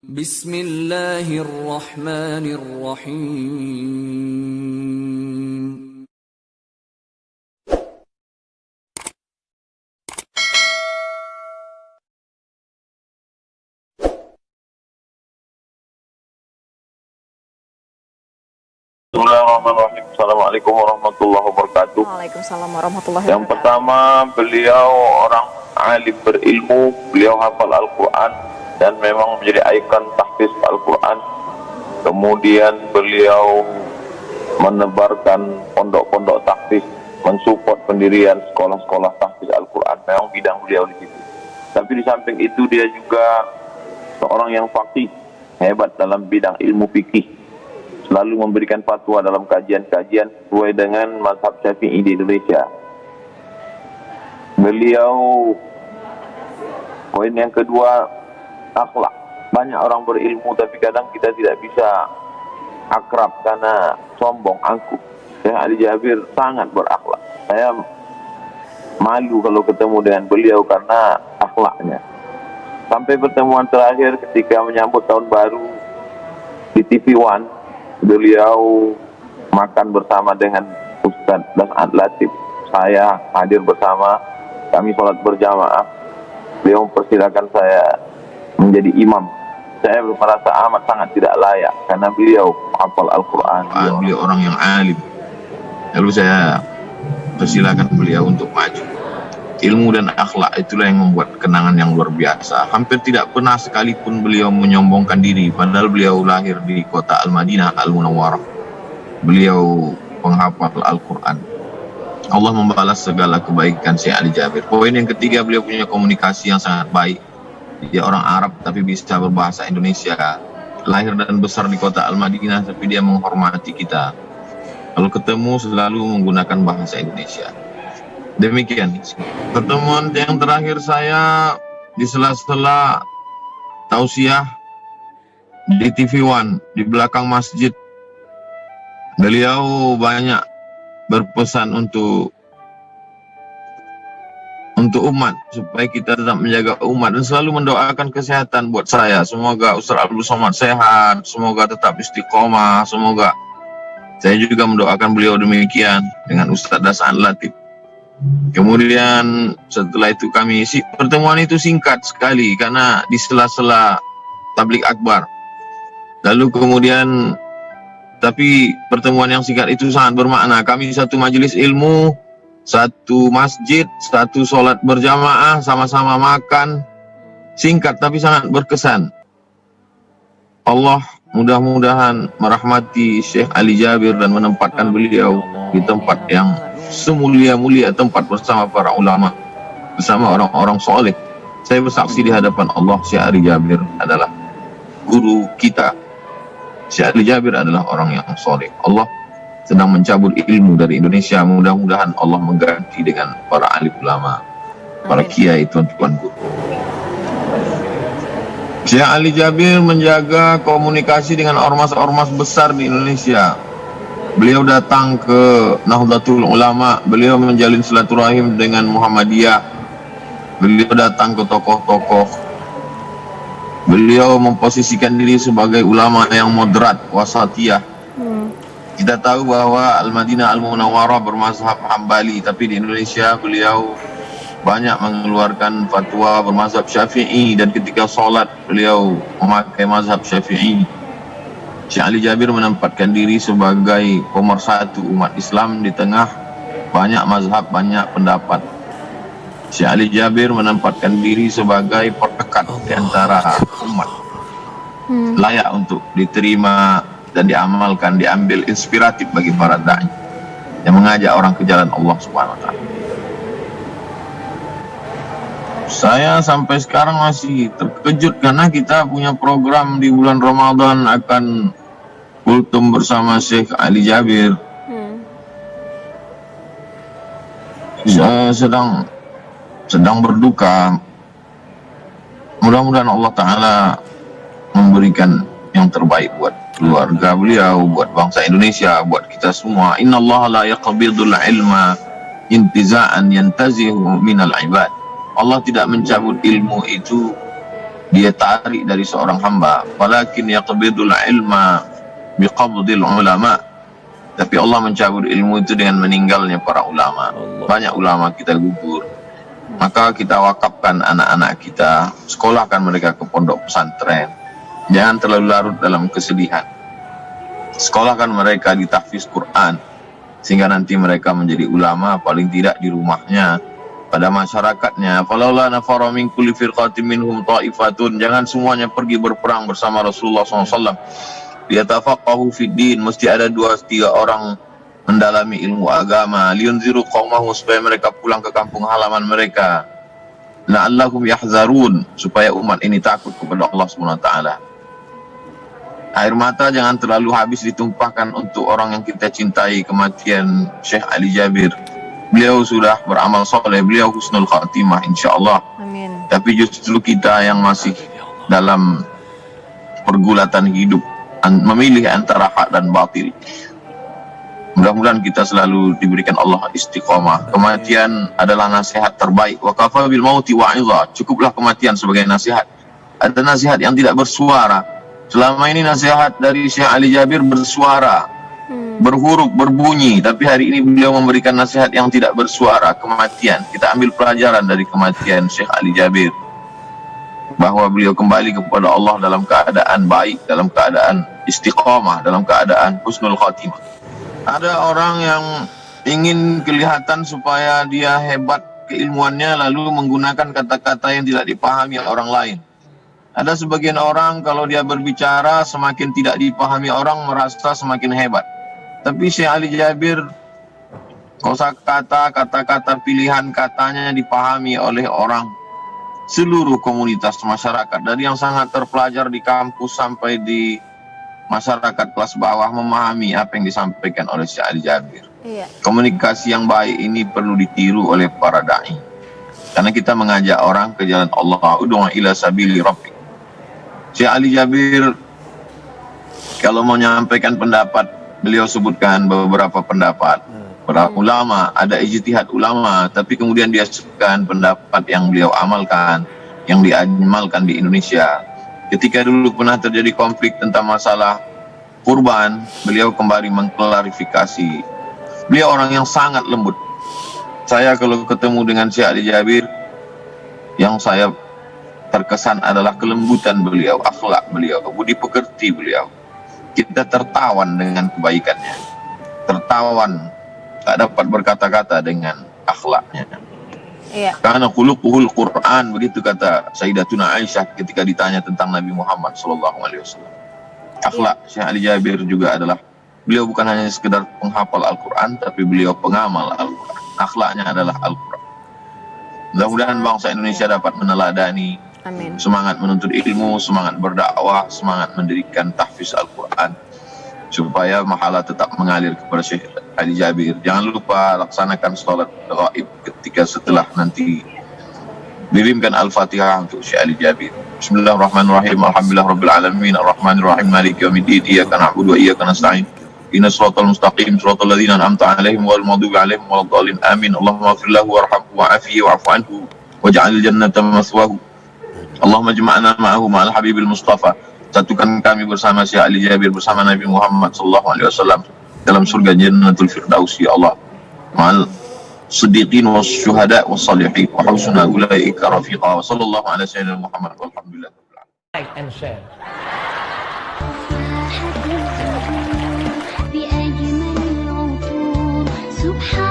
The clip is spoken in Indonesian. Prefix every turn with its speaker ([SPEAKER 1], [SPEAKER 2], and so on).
[SPEAKER 1] Bismillahirrahmanirrahim.
[SPEAKER 2] Bismillahirrahmanirrahim. Assalamualaikum warahmatullahi wabarakatuh.
[SPEAKER 3] Waalaikumsalam warahmatullahi
[SPEAKER 2] Yang
[SPEAKER 3] wabarakatuh.
[SPEAKER 2] pertama, beliau orang alim berilmu, beliau hafal Al-Quran dan memang menjadi ikon tahfiz Al-Quran. Kemudian beliau menebarkan pondok-pondok tahfiz, mensupport pendirian sekolah-sekolah tahfiz Al-Quran. Memang bidang beliau di situ. Tapi di samping itu dia juga seorang yang faqih, hebat dalam bidang ilmu fikih. Selalu memberikan fatwa dalam kajian-kajian sesuai dengan mazhab Syafi'i di Indonesia. Beliau, poin yang kedua, akhlak. Banyak orang berilmu tapi kadang kita tidak bisa akrab karena sombong, angkuh. Syekh Ali Jabir sangat berakhlak. Saya malu kalau ketemu dengan beliau karena akhlaknya. Sampai pertemuan terakhir ketika menyambut tahun baru di TV One, beliau makan bersama dengan Ustadz Das'ad Latif. Saya hadir bersama, kami sholat berjamaah. Beliau mempersilakan saya menjadi imam. Saya merasa amat sangat tidak layak karena beliau hafal Al-Quran.
[SPEAKER 4] Beliau orang yang alim. Lalu saya persilakan beliau untuk maju. Ilmu dan akhlak itulah yang membuat kenangan yang luar biasa. Hampir tidak pernah sekalipun beliau menyombongkan diri, padahal beliau lahir di kota Al-Madinah Al-Munawwarah. Beliau penghafal Al-Quran. Allah membalas segala kebaikan Syekh Ali Jabir. Poin yang ketiga, beliau punya komunikasi yang sangat baik. Dia orang Arab tapi bisa berbahasa Indonesia. Lahir dan besar di kota Al-Madinah tapi dia menghormati kita. Kalau ketemu selalu menggunakan bahasa Indonesia. Demikian pertemuan yang terakhir saya di sela-sela tausiah di TV One di belakang masjid. Beliau banyak berpesan untuk umat supaya kita tetap menjaga umat dan selalu mendoakan kesehatan buat saya. Semoga Ustaz Abdul Somad sehat, semoga tetap istiqomah, semoga saya juga mendoakan beliau demikian dengan Ustaz Das'ad Latif. Kemudian setelah itu pertemuan itu singkat sekali karena di sela-sela tablik akbar. Lalu kemudian tapi pertemuan yang singkat itu sangat bermakna. Kami satu majelis ilmu, satu masjid, satu sholat berjamaah, sama-sama makan. Singkat tapi sangat berkesan. Allah mudah-mudahan merahmati Syekh Ali Jabir dan menempatkan beliau di tempat yang semulia-mulia tempat bersama para ulama, bersama orang-orang soleh. Saya bersaksi di hadapan Allah, Syekh Ali Jabir adalah guru kita. Syekh Ali Jabir adalah orang yang soleh. Allah sedang mencabut ilmu dari Indonesia. Mudah-mudahan Allah mengganti dengan para alim ulama, para kiai, tuan-tuan guru. Syekh Ali Jabir menjaga komunikasi dengan ormas-ormas besar di Indonesia. Beliau datang ke Nahdlatul Ulama, beliau menjalin silaturahim dengan Muhammadiyah. Beliau datang ke tokoh-tokoh. Beliau memposisikan diri sebagai ulama yang moderat, wasatiyah. Kita tahu bahwa Al-Madinah Al-Munawwarah bermazhab Hambali, tapi di Indonesia beliau banyak mengeluarkan fatwa bermazhab Syafi'i dan ketika sholat beliau memakai mazhab Syafi'i. Syekh Ali Jabir menempatkan diri sebagai pemersatu umat Islam di tengah banyak mazhab, banyak pendapat. Syekh Ali Jabir menempatkan diri sebagai perekat di antara umat. Layak untuk diterima dan diamalkan, diambil inspiratif bagi para da'i yang mengajak orang ke jalan Allah Subhanahu wa taala. Saya sampai sekarang masih terkejut karena kita punya program di bulan Ramadan akan kultum bersama Syekh Ali Jabir. Saya sedang berduka. Mudah-mudahan Allah Ta'ala memberikan yang terbaik buat keluarga beliau, buat bangsa Indonesia, buat kita semua. Innallaha la yaqbidul ilma intiza'an yantazihu minal ibad. Allah tidak mencabut ilmu itu dia tarik dari seorang hamba, walakin yaqbidul ilma biqabdil ulama. Tapi Allah mencabut ilmu itu dengan meninggalnya para ulama. Banyak ulama kita gugur. Maka kita wakafkan anak-anak kita, sekolahkan mereka ke pondok pesantren. Jangan terlalu larut dalam kesedihan. Sekolahkan mereka di tahfiz Quran, sehingga nanti mereka menjadi ulama, paling tidak di rumahnya, pada masyarakatnya. Falaula nafara min kulli firqatin minhum ta'ifatun. Jangan semuanya pergi berperang bersama Rasulullah SAW. Liyatafaqahu fid din. Mesti ada 2-3 orang mendalami ilmu agama. Liyunziru qaumahum, supaya mereka pulang ke kampung halaman mereka. La'allahum yahzarun, supaya umat ini takut kepada Allah SWT. Air mata jangan terlalu habis ditumpahkan untuk orang yang kita cintai. Kematian Syekh Ali Jabir, beliau sudah beramal soleh, beliau husnul khatimah insyaallah.
[SPEAKER 1] Amin.
[SPEAKER 4] Tapi justru kita yang masih dalam pergulatan hidup, memilih antara hak dan batil. Mudah-mudahan kita selalu diberikan Allah istiqomah. Kematian adalah nasihat terbaik. Wa kafa bil mauti wa'idha. Cukuplah kematian sebagai nasihat. Ada nasihat yang tidak bersuara. Selama ini nasihat dari Syekh Ali Jabir bersuara, berhuruf, berbunyi. Tapi hari ini beliau memberikan nasihat yang tidak bersuara, kematian. Kita ambil pelajaran dari kematian Syekh Ali Jabir, bahwa beliau kembali kepada Allah dalam keadaan baik, dalam keadaan istiqamah, dalam keadaan husnul khatimah. Ada orang yang ingin kelihatan supaya dia hebat keilmuannya, lalu menggunakan kata-kata yang tidak dipahami orang lain. Ada sebagian orang kalau dia berbicara semakin tidak dipahami orang, merasa semakin hebat. Tapi Syekh Ali Jabir, kata-kata pilihan katanya dipahami oleh orang seluruh komunitas masyarakat, dari yang sangat terpelajar di kampus sampai di masyarakat kelas bawah memahami apa yang disampaikan oleh Syekh Ali Jabir.
[SPEAKER 1] Iya.
[SPEAKER 4] Komunikasi yang baik ini perlu ditiru oleh para dai, karena kita mengajak orang ke jalan Allah. Ud'u ila sabili rabbik. Syekh Ali Jabir kalau mau menyampaikan pendapat, beliau sebutkan beberapa pendapat para ulama, ada ijtihad ulama, tapi kemudian dia sebutkan pendapat yang beliau amalkan, yang diamalkan di Indonesia. Ketika dulu pernah terjadi konflik tentang masalah kurban, beliau kembali mengklarifikasi. Beliau orang yang sangat lembut. Saya kalau ketemu dengan Syekh Ali Jabir, yang saya terkesan adalah kelembutan beliau, akhlak beliau, budi pekerti beliau. Kita tertawan dengan kebaikannya, tertawan, tak dapat berkata-kata dengan akhlaknya.
[SPEAKER 1] Iya.
[SPEAKER 4] Karena khuluquhul Quran, begitu kata Sayyidatuna Aisyah ketika ditanya tentang Nabi Muhammad SAW. Akhlak Syekh Ali Jabir juga adalah, beliau bukan hanya sekedar penghafal Al-Quran, tapi beliau pengamal Al-Quran. Akhlaknya adalah Al-Quran. Mudah-mudahan bangsa Indonesia dapat meneladani.
[SPEAKER 1] Amin.
[SPEAKER 4] Semangat menuntut ilmu, semangat berdakwah, semangat mendirikan tahfiz Al-Quran, supaya mahala tetap mengalir kepada Syekh Ali Jabir. Jangan lupa laksanakan sholat gaib ketika setelah nanti dirimkan Al-Fatihah untuk Syekh Ali Jabir. Bismillahirrahmanirrahim. Alhamdulillah Rabbil Alamin. Ar-Rahmanirrahim. Maliki yaumiddin. Iyyaka na'budu wa iyyaka nasta'in. Ihdinas siratal mustaqim. Siratal ladzina an'amta 'alaihim ghairil maghdubi alaihim waladdallin. Amin. Allahumma ighfir lahu warhamhu wa'afihi wa'fu anhu waj'alil jannata mathwahu. Allahumma jama'na ma'ahu ma'al habibil mustafa. Satukan kami bersama Syekh Ali Jabir bersama Nabi Muhammad SAW dalam surga Jannatul Firdaus, ya Allah, ma'al siddiqin was syuhada was salihin wa husna ulaika rafiqa. Wa sallallahu ala sayyidina Muhammad walhamdulillah.
[SPEAKER 3] Like and share.
[SPEAKER 5] بأجمل العطور سبحان